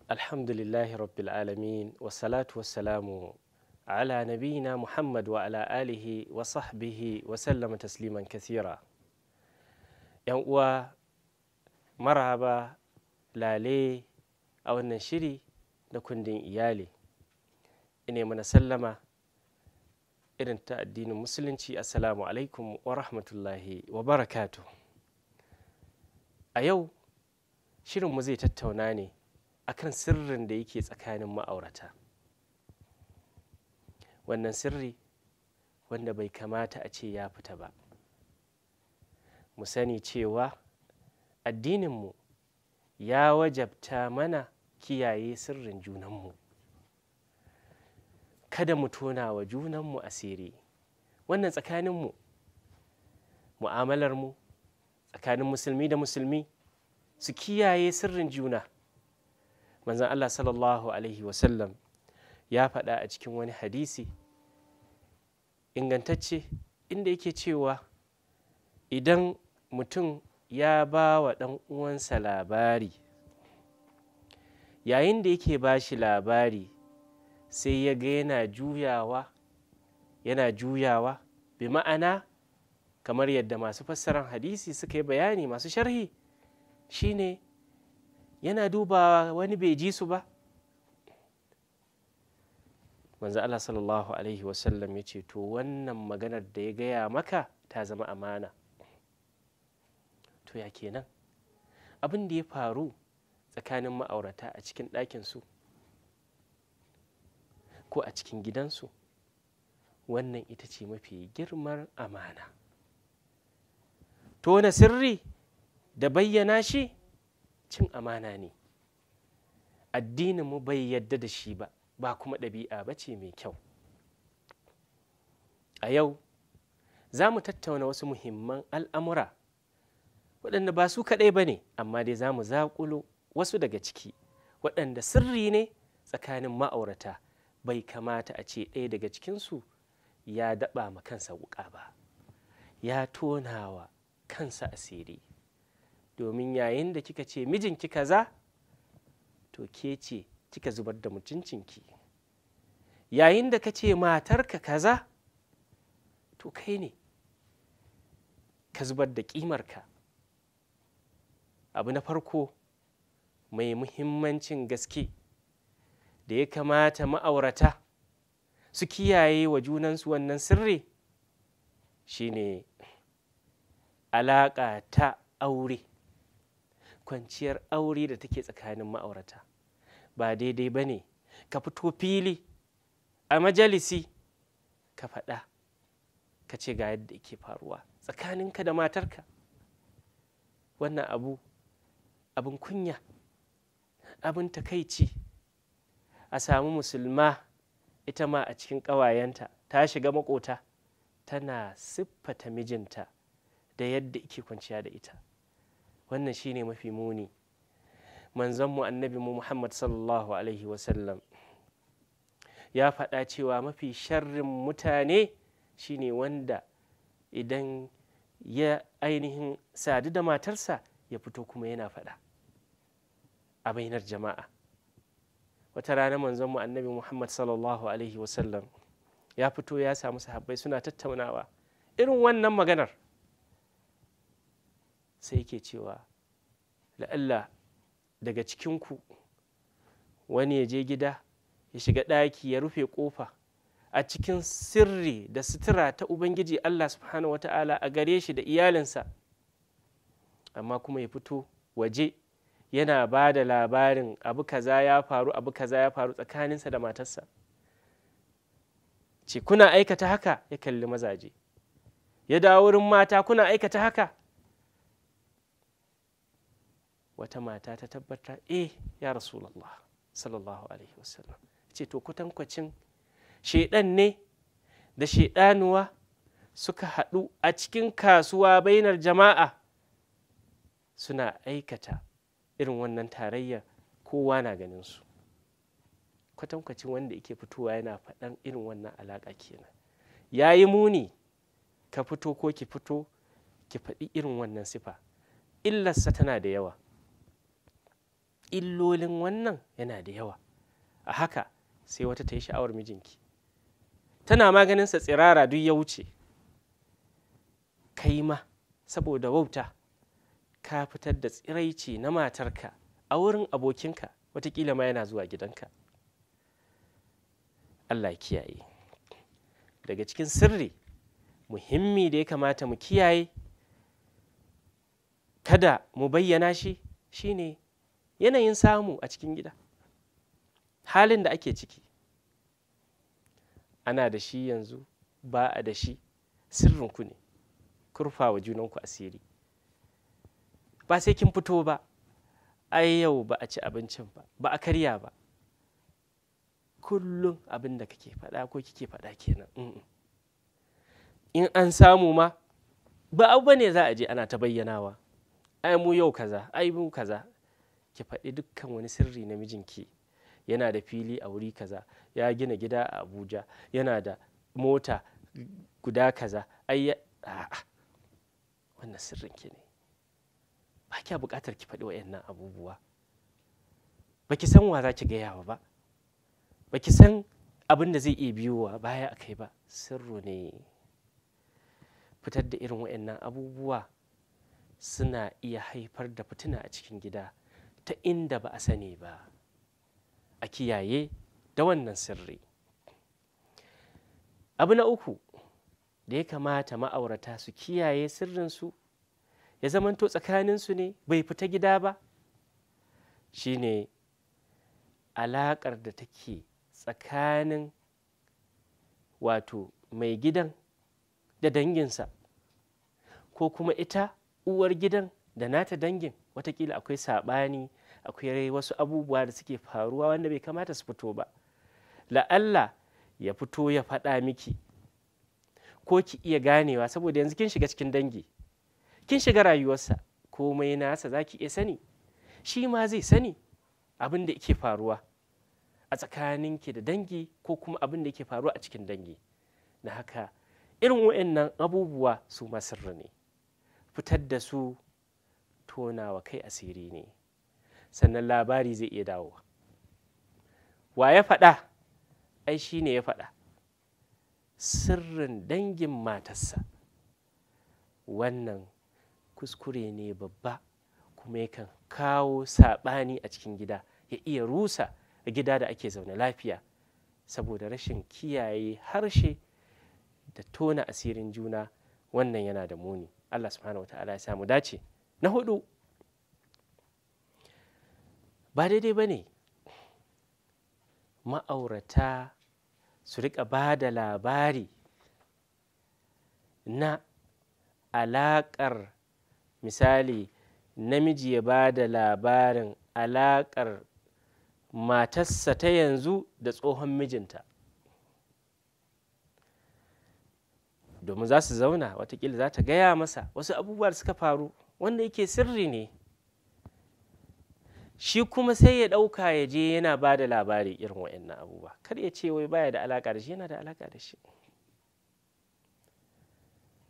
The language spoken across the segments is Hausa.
Alhamdulillahi rabbil alamin wassalatu wassalamu ala nabiyina Muhammad wa ala alihi wa sahbihi wa sallama tasliman kathira. Yan uwa, marhaba, lale a wannan shiri da kundin iyali. Ine mana sallama irin ta addinin musulunci. Assalamu alaikum wa rahmatullahi wa barakatuh. A yau shirinmu zai tattauna ne akan sirrin da yake tsakanin ma'aurata. Wannan sirri wanda bai kamata a ce ya fita ba. Mu sani cewa addininmu ya wajabta mana kiyaye sirrin junanmu. Kada mu tona wa junanmu asiri. Wannan tsakaninmu, mu'amalarmu tsakanin musulmi da musulmi, su kiyaye sirrin juna. Manzon Allah sallallahu alaihi wasallam ya faɗa a cikin wani hadisi ingantacce inda yake cewa idan mutum ya ba wa ɗan uwansa labari, yayin da yake ba shi labari sai ya ga yana juyawa bi ma'ana kamar yadda masu fassarar hadisi suka yi bayani, masu sharhi, shine yana dubawa wani bai ji su ba. Manzo Allah sallallahu alaihi wasallam ya ce to wannan maganar da ya gaya maka ta zama amana. To ya kenan abin da ya faru tsakanin ma'aurata a cikin ɗakinsu ko a cikin gidansu, wannan ita ce mafi girmar amana. Tona sirri da bayyana shi cin amana ne. Addininmu bai yadda da shi ba, ba kuma ɗabi'a ba ce mai kyau. A yau za mu tattauna wasu muhimman al'amura waɗanda ba su kaɗai ba ne, amma dai za mu zaƙulo wasu daga ciki waɗanda sirri ne tsakanin ma'aurata. Bai kamata a ce ɗaya daga cikinsu ya daɓa ma kansa wuƙa ba, ya tonawa kansa asiri. Domin yayin da kika ce mijinki kaza, to ke ce kika zubar da mutuncinki. Yayin da ka ce matarka kaza, to kai ne ka zubar da ƙimarka. Abu na farko mai muhimmancin gaske da ya kamata ma'aurata su kiyaye wa junansu wannan sirri shine alaƙa ta aure, kwanciyar aure da take tsakanin ma'aurata. Ba daidai ba ne ka fito fili a majalisi ka faɗa ka ce ga yadda yake faruwa tsakaninka da matarka. Wannan abin kunya, abin takaici. A samu musulma ita ma a cikin ƙawayenta ta shiga maƙota tana siffata mijinta da yadda yake kwanciya da ita. Wannan shine mafi muni. Manzonmu annabi mu Muhammad sallallahu alaihi wasallam ya faɗa cewa mafi sharrin mutane shine wanda idan ya ainihin sadu da matarsa ya fito kuma yana faɗa a bainar jama'a. Wata rana manzonmu annabi Muhammad sallallahu alaihi wasallam ya fito ya samu sahabbai suna tattaunawa irin wannan maganar, sai yake cewa la'alla daga cikinku wani ya je gida ya shiga ɗaki ya rufe ƙofa a cikin sirri da sutura ta Ubangiji Allah subhanahu wa ta'ala a gare shi da iyalinsa, amma kuma ya fito waje yana ba da labarin abu kaza ya faru, abu kaza ya faru tsakaninsa da matarsa. Ce kuna aikata haka? Ya kalli mazaje. Ya dawo wurin mata, kuna aikata haka? Wata mata ta tabbata, ya Rasulallah sallallahu alaihi wasallam. Ce to kutankwacin shaidan ne da shaidanuwa suka haɗu a cikin kasuwa bainar jama'a suna aikata irin wannan tarayyar, kowa na ganin su. Kwatankwacin wanda yake fitowa yana faɗan irin wannan alaƙa kenan. Ya yi muni ka fito ko ki fito ki faɗi irin wannan sifa. Illarsa tana da yawa. illolin wannan yana da yawa. A haka sai wata ta yi sha'awar mijinki, tana maganinsa tsirara duk ya wuce, kai ma saboda wauta ka fitar da tsiraici na matarka a wurin abokinka, watakila ma yana zuwa gidanka. Allah ya kiyaye. Daga cikin sirri muhimmi da ya kamata mu kiyaye kada mu bayyana shi shine yanayin samu a cikin gida, halin da ake ciki, ana da shi yanzu, ba a da shi, sirrinku ne, kurfa wa junanku asiri. Ba sai kin fito ba, ai yau ba a ci abincin ba, ba a karya ba, kullum abin da kake faɗa ko kike faɗa kenan. In an samu ma ba abu bane za a je ana ta bayyanawa, ai mu yau kaza, ai mu kaza. Ki faɗi dukkan wani sirri na mijinki. Yana da fili a wuri kaza, ya gina gida a Abuja, yana da mota guda kaza, ai a'a, wannan sirrinki ne, ba kya buƙatar ki faɗi waɗannan abubuwa. Ba ki san wa za ki gaya wa ba, ba ki san abin da zai iya biyowa baya a kai ba, sirru ne. Fitar da irin waɗannan abubuwa suna iya haifar da fitina a cikin gida ta inda ba a sani ba. A kiyaye da wannan sirri. Abu na uku da ya kamata ma'aurata su kiyaye sirrinsu ya zamanto tsakaninsu ne, bai fita gida ba, shine alaƙar da take tsakanin wato mai gidan da danginsa, ko kuma ita uwar gidan da nata dangin. Watakila akwai saɓani, akwai wasu abubuwa da suke faruwa wanda bai kamata su fito ba. La'alla ya fito ya faɗa miki, ko ki iya ganewa, saboda yanzu kin shiga cikin dangi, kin shiga rayuwarsa, komai nasa za ki iya sani, shi ma zai sani abin da yake faruwa a tsakaninki da dangi, ko kuma abin da yake faruwa a cikin dangi. Na haka irin waɗannan abubuwa su ma sirri ne, fitar da su tonawa kai asiri ne, sannan labari zai iya dawowa. Wa ya faɗa? Ai shi ne ya faɗa, sirrin dangin matarsa. Wannan kuskure ne babba, kuma yakan kawo saɓani a cikin gida, ya iya rusa gida da ake zaune lafiya, saboda rashin kiyaye harshe da tona asirin juna. Wannan yana da muni. Allah subhanahu wa ta'ala ya samu dace. Na hudu, ba daidai ba ne ma'aurata su riƙa ba da labari na alaƙar, misali namiji ya ba da labarin alaƙar matarsa ta yanzu da tsohon mijinta, domin za su zauna, watakila za ta gaya masa wasu abubuwa da suka faru wanda yake sirri ne, shi kuma sai ya ɗauka ya je yana ba da labari irin waɗannan abubuwa. Kar ya ce wai baya da alaƙa da shi, yana da alaƙa da shi.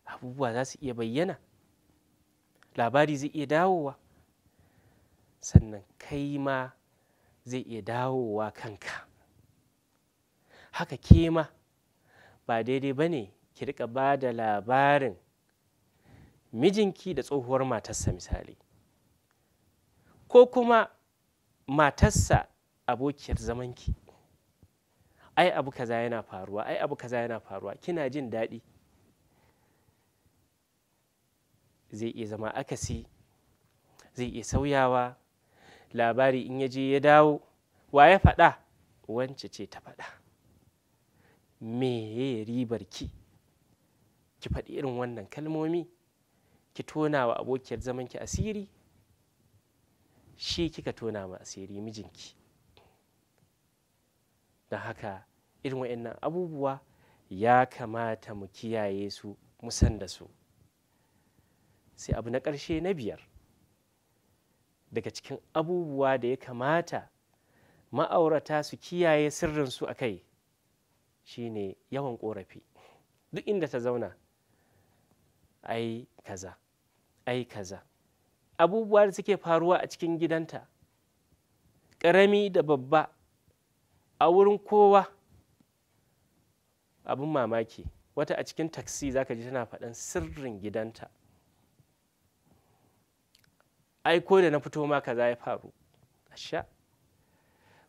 Abubuwa za su iya bayyana, labari zai iya dawowa, sannan kai ma zai iya dawowa kanka. Haka ke ma ba daidai ba ne ki riƙa ba da labarin mijinki da tsohuwar matarsa misali, ko kuma matarsa abokiyar zamanki. Ai abu kaza yana faruwa, ai abu kaza yana faruwa, kina jin daɗi. Zai iya zama akasi, zai iya sauyawa. Labari in ya je ya dawo, wa ya faɗa? Wance ce ta faɗa. Me ribar ki faɗi irin wannan kalmomi, ki tona wa abokiyar zamanki asiri? Shi kika tona ma asiri, mijinki. Don haka irin waɗannan abubuwa ya kamata mu kiyaye su, mu san da su. Sai abu na ƙarshe, na biyar daga cikin abubuwa da ya kamata ma'aurata su kiyaye sirrinsu a kai, shine yawan ƙorafi. Duk inda ta zauna, ai kaza, ai kaza, abubuwa da suke faruwa a cikin gidanta, ƙarami da babba, a wurin kowa. Abin mamaki, wata a cikin taksi zaka ji tana faɗan sirrin gidanta. Ai ko da na fito ma kaza ya faru. Asha,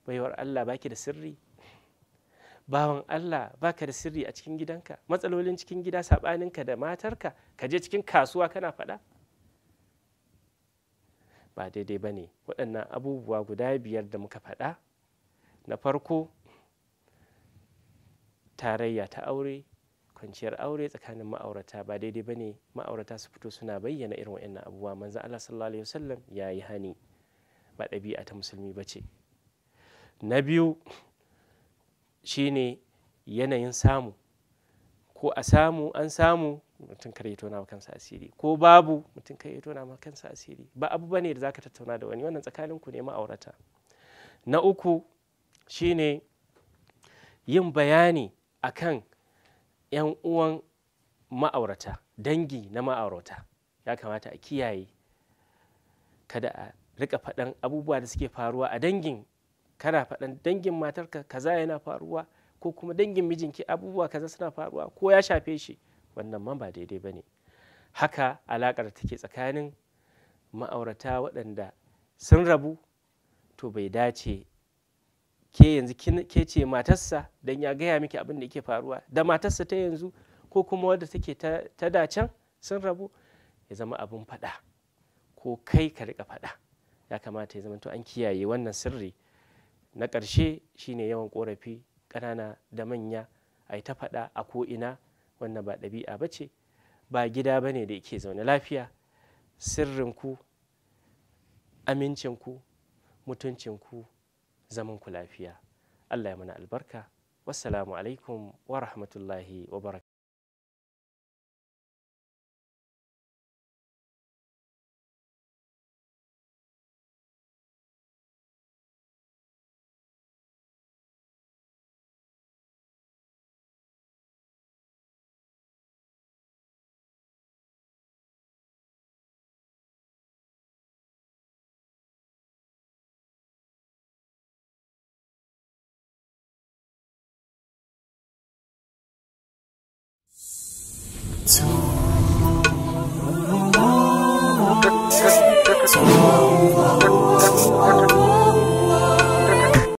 baiwar Allah baki da sirri? Bawan Allah baka da sirri a cikin gidanka? Matsalolin cikin gida, saɓaninka da matarka, ka je cikin kasuwa kana faɗa? Ba daidai ba ne. Waɗannan abubuwa guda 5 da muka faɗa, na farko tarayya ta aure, kwanciyar aure tsakanin ma'aurata, ba daidai ba ne ma'aurata su fito suna bayyana irin waɗannan abubuwa. Manzon Allah sallallahu alaihi wasallam ya yi hani, ba ɗabi'a ta musulmi ba ce. Na biyu shine yanayin samu, ko a samu, an samu, mutum kar ya tona wa kansa asiri, ko babu, mutum kar ya tona wa kansa asiri. Ba abu bane da zaka tattauna da wani, wannan tsakaninku ne ma'aurata. Na uku shine yin bayani akan 'yan uwan ma'aurata, dangi na ma'aurata. Ya kamata a kiyaye, kada a rika faɗan abubuwa da suke faruwa a dangin. Kana faɗan dangin matarka kaza yana faruwa, ko kuma dangin mijinki abubuwa kaza suna faruwa, ko ya shafe shi, wannan ma ba daidai ba ne. Haka alaƙar take tsakanin ma'aurata waɗanda sun rabu, to bai dace ke yanzu ke ce matarsa don ya gaya miki abin da yake faruwa da matarsa ta yanzu, ko kuma wadda take ta dacen sun rabu, ya zama abin faɗa, ko kai ka riƙa faɗa. Ya kamata ya zama to an kiyaye wannan sirri. Na ƙarshe shine yawan ƙorafi, ƙanana da manya a yi ta faɗa a ko'ina. Wannan ba ɗabi'a ba ce, ba gida ba ne da yake zaune lafiya. Sirrinku, amincinku, mutuncinku, zamanku lafiya. Allah ya mana albarka. Wassalamu alaikum wa rahmatullahi wa barakatuh. To